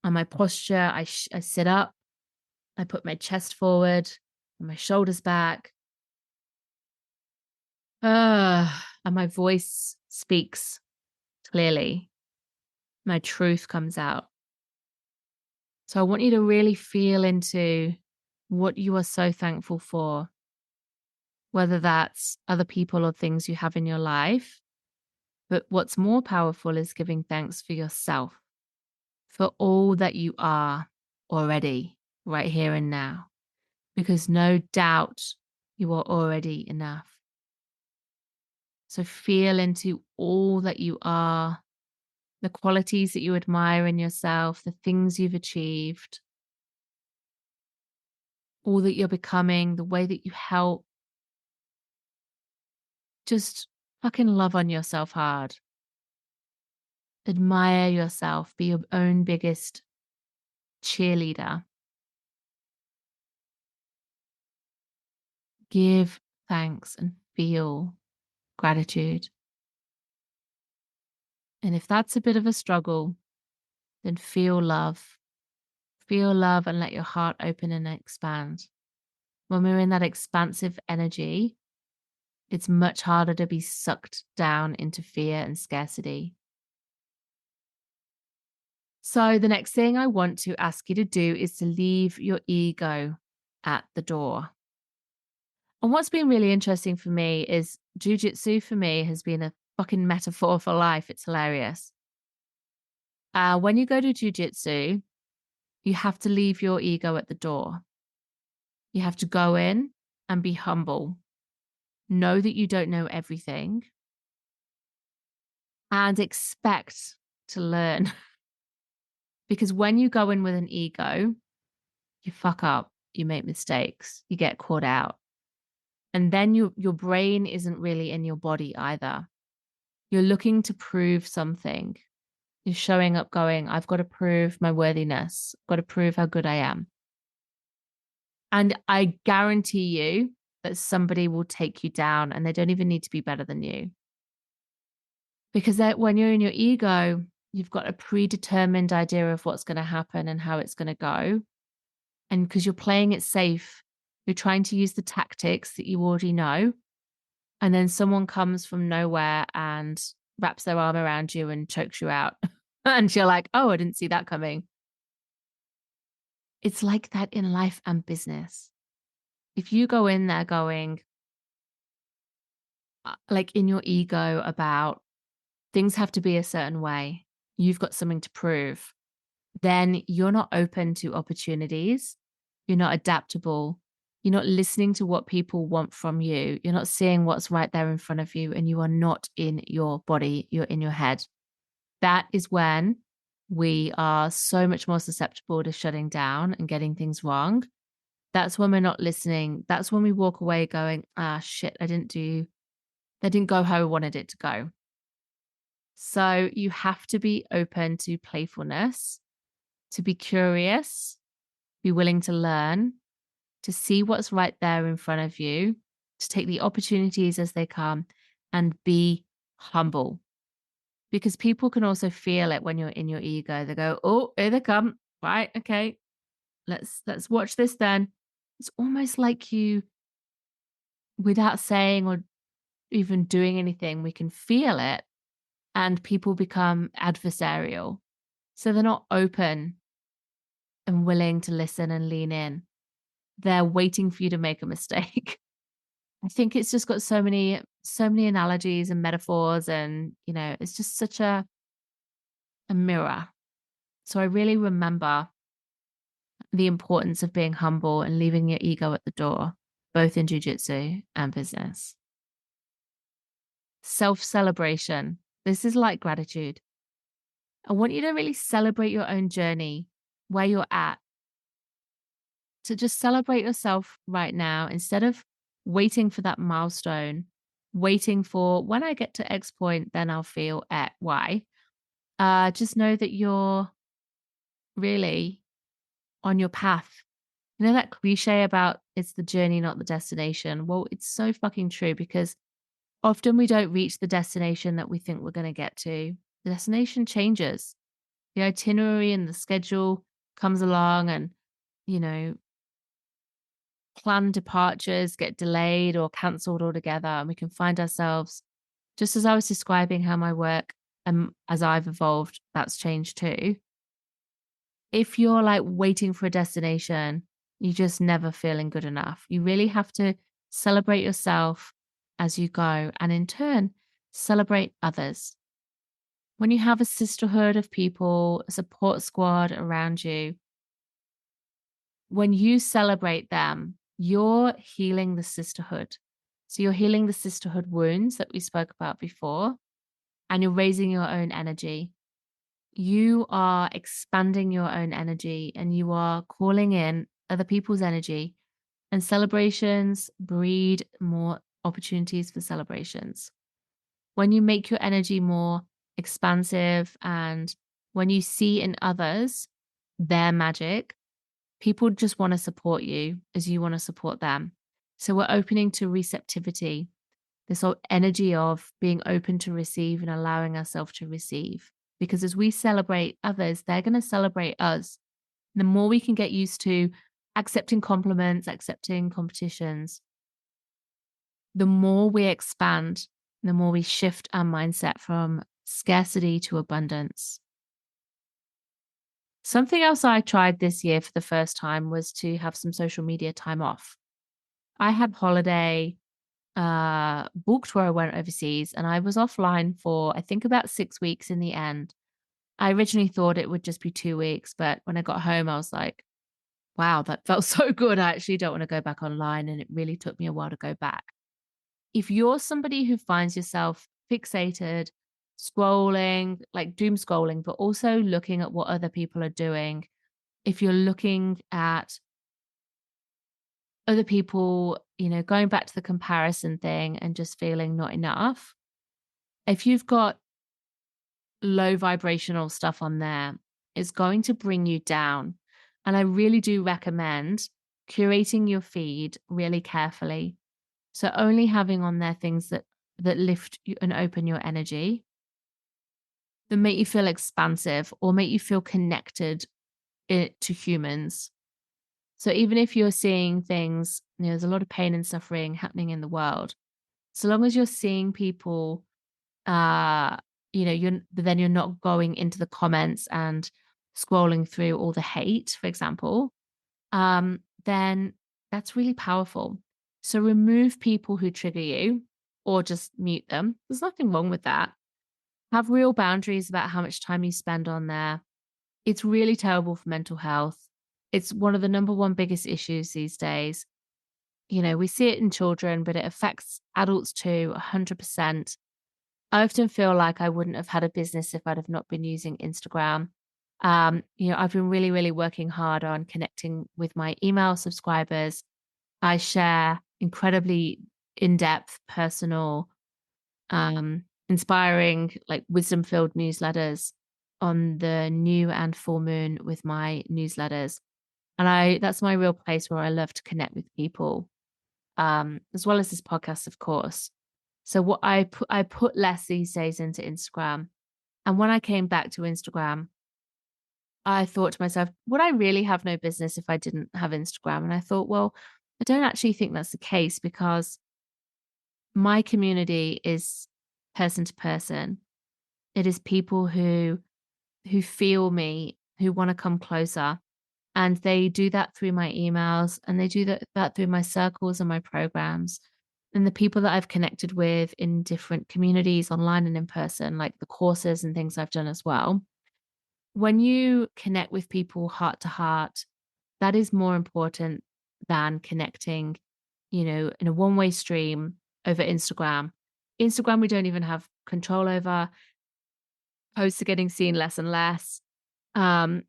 And my posture, I sit up, I put my chest forward and my shoulders back. And my voice speaks clearly. My truth comes out. So I want you to really feel into what you are so thankful for, whether that's other people or things you have in your life. But what's more powerful is giving thanks for yourself, for all that you are already right here and now, because no doubt you are already enough. So feel into all that you are, the qualities that you admire in yourself, the things you've achieved, all that you're becoming, the way that you help. Just fucking love on yourself hard. Admire yourself. Be your own biggest cheerleader. Give thanks and feel gratitude. And if that's a bit of a struggle, then feel love. Feel love and let your heart open and expand. When we're in that expansive energy, it's much harder to be sucked down into fear and scarcity. So the next thing I want to ask you to do is to leave your ego at the door. And what's been really interesting for me is jujitsu for me has been a fucking metaphor for life. It's hilarious. When you go to jujitsu, you have to leave your ego at the door. You have to go in and be humble. Know that you don't know everything and expect to learn. Because when you go in with an ego, you fuck up. you make mistakes, you get caught out. And then your brain isn't really in your body either. You're looking to prove something. You're showing up going, I've got to prove my worthiness, got to prove how good I am. And I guarantee you that somebody will take you down and they don't even need to be better than you. Because when you're in your ego, you've got a predetermined idea of what's going to happen and how it's going to go. And because you're playing it safe, you're trying to use the tactics that you already know. And then someone comes from nowhere and wraps their arm around you and chokes you out. And you're like, oh, I didn't see that coming. It's like that in life and business. If you go in there going, like in your ego about things have to be a certain way, you've got something to prove, then you're not open to opportunities. You're not adaptable. You're not listening to what people want from you. You're not seeing what's right there in front of you, and you are not in your body. You're in your head. That is when we are so much more susceptible to shutting down and getting things wrong. That's when we're not listening. That's when we walk away going, ah, shit, that didn't go how I wanted it to go. So you have to be open to playfulness, to be curious, be willing to learn, to see what's right there in front of you, to take the opportunities as they come, and be humble. Because people can also feel it when you're in your ego. They go, oh, here they come. Right, okay. Let's watch this then. It's almost like you, without saying or even doing anything, we can feel it, and people become adversarial. So they're not open and willing to listen and lean in. They're waiting for you to make a mistake. I think it's just got so many analogies and metaphors, and it's just such a mirror. So I really remember the importance of being humble and leaving your ego at the door, both in jiu-jitsu and business. Self-celebration. This is like gratitude. I want you to really celebrate your own journey, where you're at. To just celebrate yourself right now instead of waiting for that milestone, waiting for when I get to X point, then I'll feel at Y. Just know that you're really on your path. You know that cliche about it's the journey, not the destination? Well, it's so fucking true, because often we don't reach the destination that we think we're going to get to. The destination changes. The itinerary and the schedule comes along, and, planned departures get delayed or cancelled altogether. And we can find ourselves, just as I was describing how my work, as I've evolved, that's changed too. If you're like waiting for a destination, you're just never feeling good enough. You really have to celebrate yourself as you go, and in turn, celebrate others. When you have a sisterhood of people, a support squad around you, when you celebrate them, you're healing the sisterhood. So you're healing the sisterhood wounds that we spoke about before, and you're raising your own energy. You are expanding your own energy, and you are calling in other people's energy, and celebrations breed more opportunities for celebrations. When you make your energy more expansive, and when you see in others their magic, people just want to support you as you want to support them. So we're opening to receptivity, this whole energy of being open to receive and allowing ourselves to receive. Because as we celebrate others, they're going to celebrate us. The more we can get used to accepting compliments, accepting competitions, the more we expand, the more we shift our mindset from scarcity to abundance. Something else I tried this year for the first time was to have some social media time off. I had holiday booked where I went overseas, and I was offline for, I think, about 6 weeks in the end. I originally thought it would just be 2 weeks, but when I got home, I was like, wow, that felt so good. I actually don't want to go back online. And it really took me a while to go back. If you're somebody who finds yourself fixated, scrolling, like doom scrolling, but also looking at what other people are doing, if you're looking at other people, going back to the comparison thing and just feeling not enough. If you've got low vibrational stuff on there, it's going to bring you down. And I really do recommend curating your feed really carefully. So only having on there things that lift you and open your energy, that make you feel expansive or make you feel connected to humans. So even if you're seeing things, there's a lot of pain and suffering happening in the world. So long as you're seeing people, uh, then you're not going into the comments and scrolling through all the hate, for example, then that's really powerful. So remove people who trigger you or just mute them. There's nothing wrong with that. Have real boundaries about how much time you spend on there. It's really terrible for mental health. It's one of the number one biggest issues these days. We see it in children, but it affects adults too, 100%. I often feel like I wouldn't have had a business if I'd have not been using Instagram. I've been really, really working hard on connecting with my email subscribers. I share incredibly in-depth, personal, inspiring, like wisdom-filled newsletters on the new and full moon with my newsletters. And that's my real place where I love to connect with people, as well as this podcast, of course. So what I put less these days into Instagram. And when I came back to Instagram, I thought to myself, would I really have no business if I didn't have Instagram? And I thought, well, I don't actually think that's the case because my community is person to person. It is people who feel me, who want to come closer. And they do that through my emails and they do that through my circles and my programs. And the people that I've connected with in different communities, online and in person, like the courses and things I've done as well. When you connect with people heart to heart, that is more important than connecting, in a one-way stream over Instagram. Instagram, we don't even have control over. Posts are getting seen less and less. Um,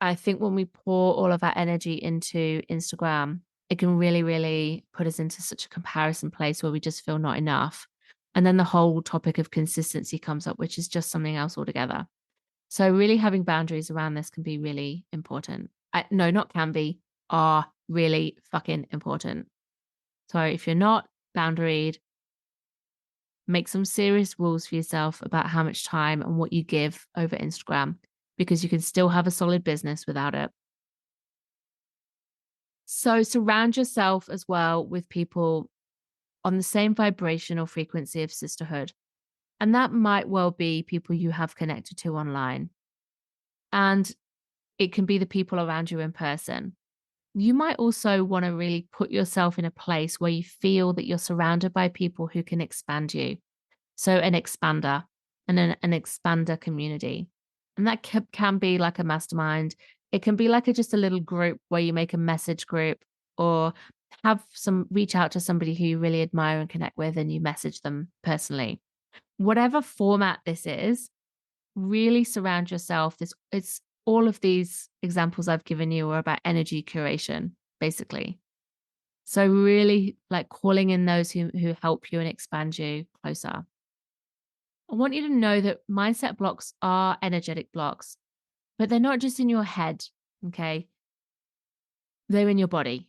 I think when we pour all of our energy into Instagram, it can really, really put us into such a comparison place where we just feel not enough. And then the whole topic of consistency comes up, which is just something else altogether. So really having boundaries around this can be really important. No, not can be, are really fucking important. So if you're not boundaried, make some serious rules for yourself about how much time and what you give over Instagram, because you can still have a solid business without it. So surround yourself as well with people on the same vibrational frequency of sisterhood. And that might well be people you have connected to online. And it can be the people around you in person. You might also want to really put yourself in a place where you feel that you're surrounded by people who can expand you. So an expander and an expander community. And that can be like a mastermind. It can be like just a little group where you make a message group or reach out to somebody who you really admire and connect with and you message them personally. Whatever format this is, really surround yourself. It's all of these examples I've given you are about energy curation, basically. So really like calling in those who help you and expand you closer. I want you to know that mindset blocks are energetic blocks, but they're not just in your head, okay? They're in your body.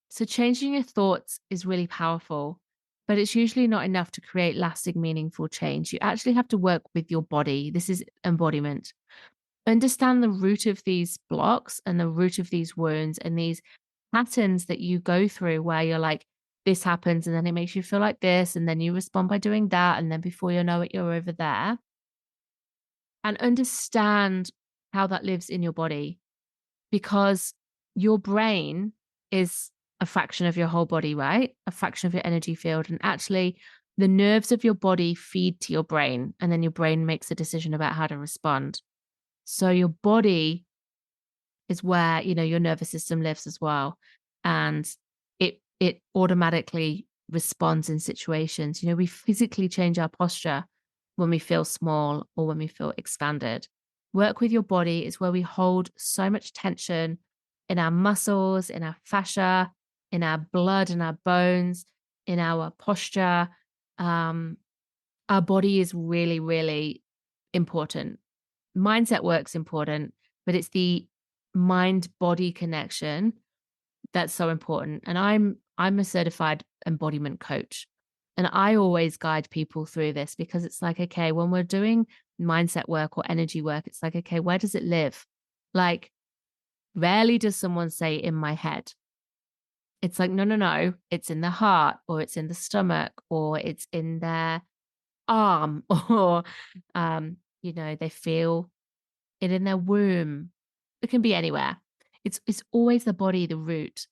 So changing your thoughts is really powerful, but it's usually not enough to create lasting, meaningful change. You actually have to work with your body. This is embodiment. Understand the root of these blocks and the root of these wounds and these patterns that you go through where you're like, this happens and then it makes you feel like this. And then you respond by doing that. And then before you know it, you're over there. And understand how that lives in your body, because your brain is a fraction of your whole body, right? A fraction of your energy field. And actually, the nerves of your body feed to your brain, and then your brain makes a decision about how to respond. So your body is where, your nervous system lives as well. And it automatically responds in situations. We physically change our posture when we feel small or when we feel expanded. Work with your body is where we hold so much tension in our muscles, in our fascia, in our blood, in our bones, in our posture. Our body is really, really important. Mindset work's important, but it's the mind-body connection that's so important. And I'm a certified embodiment coach. And I always guide people through this because it's like, okay, when we're doing mindset work or energy work, it's like, okay, where does it live? Like, rarely does someone say in my head. It's like, no, it's in the heart, or it's in the stomach, or it's in their arm, or, they feel it in their womb. It can be anywhere. It's always the body, the root.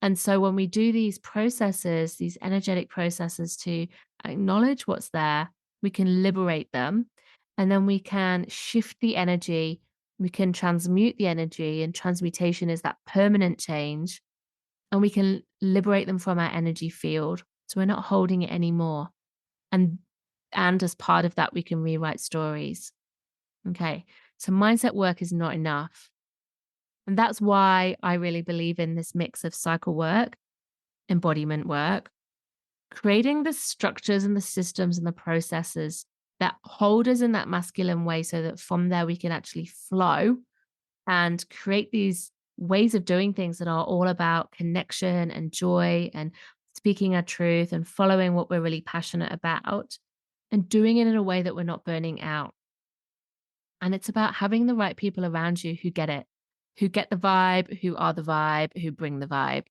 And so when we do these processes, these energetic processes to acknowledge what's there, we can liberate them, and then we can shift the energy. We can transmute the energy, and transmutation is that permanent change. And we can liberate them from our energy field. So we're not holding it anymore. And as part of that, we can rewrite stories. Okay. So mindset work is not enough. And that's why I really believe in this mix of cycle work, embodiment work, creating the structures and the systems and the processes that hold us in that masculine way, so that from there we can actually flow and create these ways of doing things that are all about connection and joy and speaking our truth and following what we're really passionate about, and doing it in a way that we're not burning out. And it's about having the right people around you who get it, who get the vibe, who are the vibe, who bring the vibe.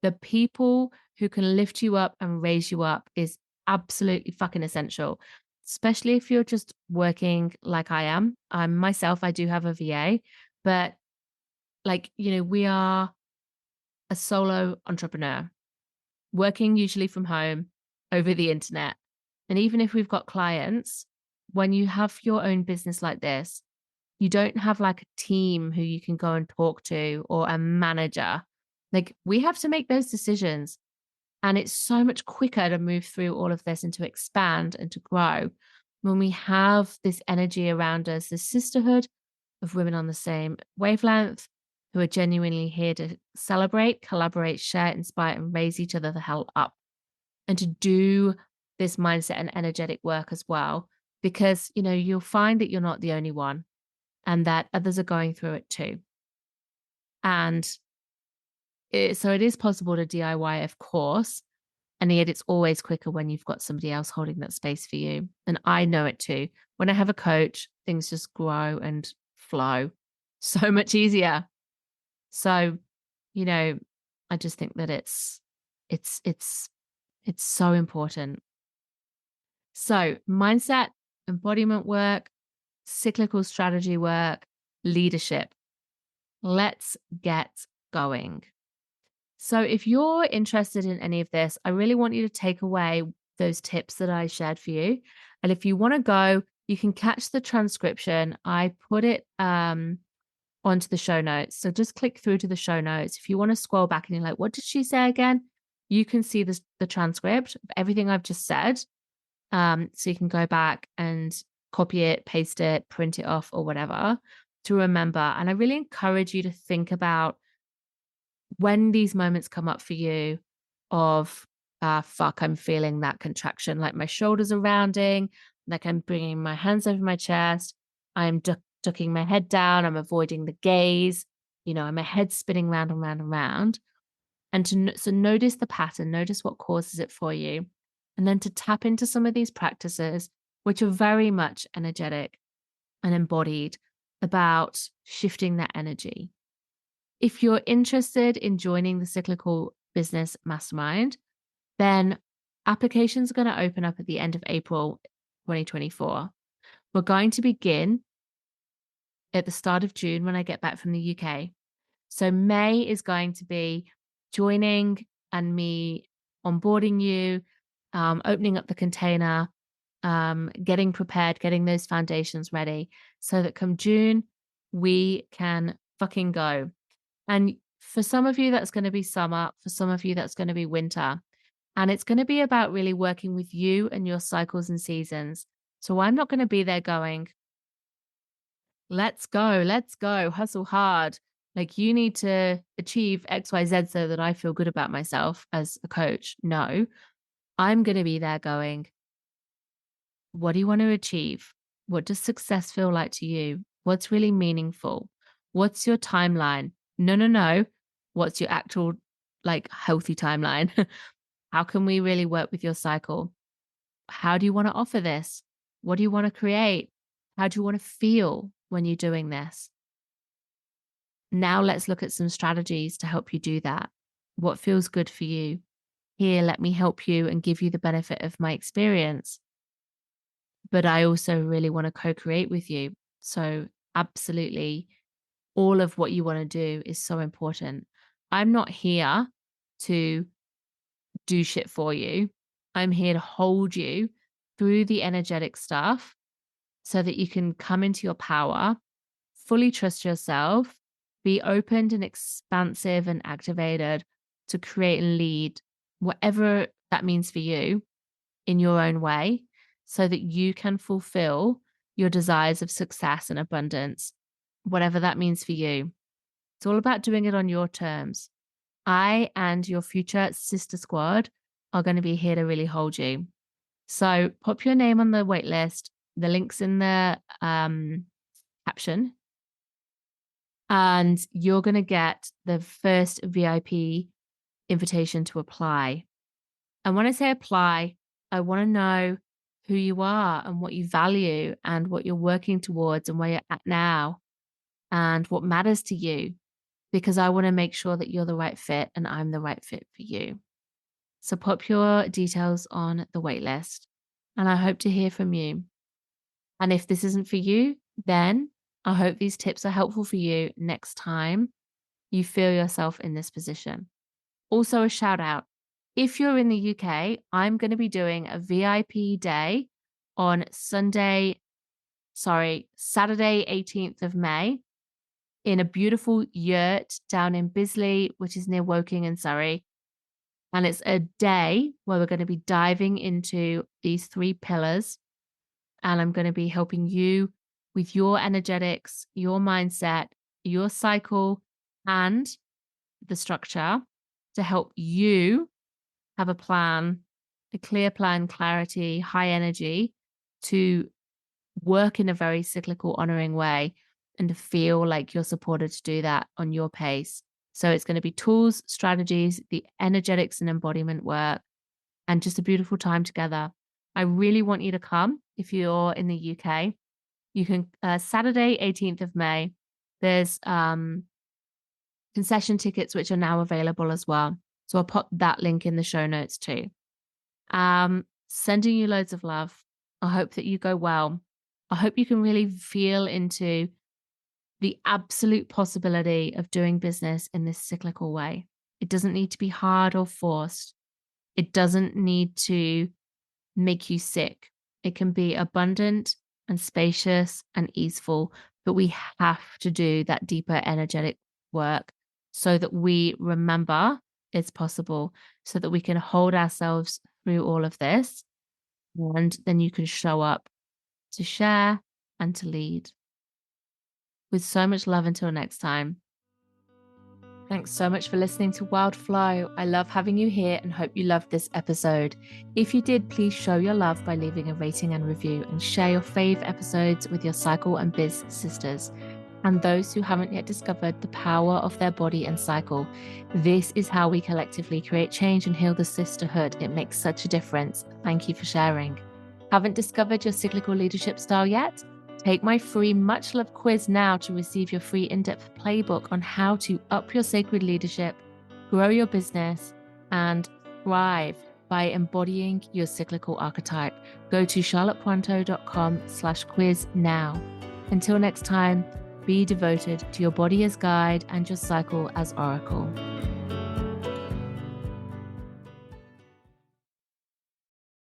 The people who can lift you up and raise you up is absolutely fucking essential, especially if you're just working like I am. Myself, I do have a VA, but we are a solo entrepreneur working usually from home over the internet. And even if we've got clients, when you have your own business like this, you don't have like a team who you can go and talk to, or a manager. Like, we have to make those decisions. And it's so much quicker to move through all of this and to expand and to grow when we have this energy around us, this sisterhood of women on the same wavelength, who are genuinely here to celebrate, collaborate, share, inspire, and raise each other the hell up. And to do this mindset and energetic work as well, because, you'll find that you're not the only one, and that others are going through it too. And so it is possible to DIY, of course. And yet it's always quicker when you've got somebody else holding that space for you. And I know it too. When I have a coach, things just grow and flow so much easier. So, I just think that it's so important. So mindset, embodiment work, cyclical strategy work, leadership. Let's get going. So if you're interested in any of this, I really want you to take away those tips that I shared for you. And if you want to go, you can catch the transcription. I put it onto the show notes. So just click through to the show notes. If you want to scroll back and you're like, what did she say again? You can see the transcript of everything I've just said. So you can go back and copy it, paste it, print it off, or whatever, to remember. And I really encourage you to think about when these moments come up for you of, fuck, I'm feeling that contraction, like my shoulders are rounding, like I'm bringing my hands over my chest, I'm ducking my head down, I'm avoiding the gaze, my head spinning round and round and round. And so notice the pattern, notice what causes it for you. And then to tap into some of these practices, which are very much energetic and embodied, about shifting that energy. If you're interested in joining the Cyclical Business Mastermind, then applications are going to open up at the end of April 2024. We're going to begin at the start of June when I get back from the UK. So May is going to be joining and me onboarding you, opening up the container, getting prepared, getting those foundations ready, so that come June, we can fucking go. And for some of you, that's going to be summer. For some of you, that's going to be winter. And it's going to be about really working with you and your cycles and seasons. So I'm not going to be there going, let's go, hustle hard. Like, you need to achieve XYZ so that I feel good about myself as a coach. No, I'm going to be there going, what do you want to achieve? What does success feel like to you? What's really meaningful? What's your timeline? No, no, no. What's your actual, like, healthy timeline? How can we really work with your cycle? How do you want to offer this? What do you want to create? How do you want to feel when you're doing this? Now let's look at some strategies to help you do that. What feels good for you? Here, let me help you and give you the benefit of my experience. But I also really want to co-create with you. So absolutely, all of what you want to do is so important. I'm not here to do shit for you. I'm here to hold you through the energetic stuff so that you can come into your power, fully trust yourself, be opened and expansive and activated to create and lead whatever that means for you in your own way, so that you can fulfill your desires of success and abundance, whatever that means for you. It's all about doing it on your terms. I and your future sister squad are going to be here to really hold you. So pop your name on the wait list. The link's in the caption. And you're going to get the first VIP invitation to apply. And when I say apply, I want to know who you are and what you value and what you're working towards and where you're at now and what matters to you, because I want to make sure that you're the right fit and I'm the right fit for you. So pop your details on the wait list and I hope to hear from you. And if this isn't for you, then I hope these tips are helpful for you next time you feel yourself in this position. Also, a shout out. If you're in the UK, I'm going to be doing a VIP day on Saturday, 18th of May in a beautiful yurt down in Bisley, which is near Woking in Surrey. And it's a day where we're going to be diving into these 3 pillars. And I'm going to be helping you with your energetics, your mindset, your cycle, and the structure to help you have a plan, a clear plan, clarity, high energy to work in a very cyclical, honoring way and to feel like you're supported to do that on your pace. So it's going to be tools, strategies, the energetics and embodiment work, and just a beautiful time together. I really want you to come if you're in the UK. You can, Saturday, 18th of May, there's concession tickets, which are now available as well. So I'll put that link in the show notes too. Sending you loads of love. I hope that you go well. I hope you can really feel into the absolute possibility of doing business in this cyclical way. It doesn't need to be hard or forced. It doesn't need to make you sick. It can be abundant and spacious and easeful, but we have to do that deeper energetic work so that we remember it's possible, so that we can hold ourselves through all of this. And then you can show up to share and to lead. With so much love until next time. Thanks so much for listening to Wild Flow. I love having you here and hope you loved this episode. If you did, please show your love by leaving a rating and review and share your fave episodes with your cycle and biz sisters and those who haven't yet discovered the power of their body and cycle. This is how we collectively create change and heal the sisterhood. It makes such a difference. Thank you for sharing. Haven't discovered your cyclical leadership style yet? Take my free Much Love quiz now to receive your free in-depth playbook on how to up your sacred leadership, grow your business, and thrive by embodying your cyclical archetype. Go to charlottepointo.com/quiz now. Until next time, be devoted to your body as guide and your cycle as oracle.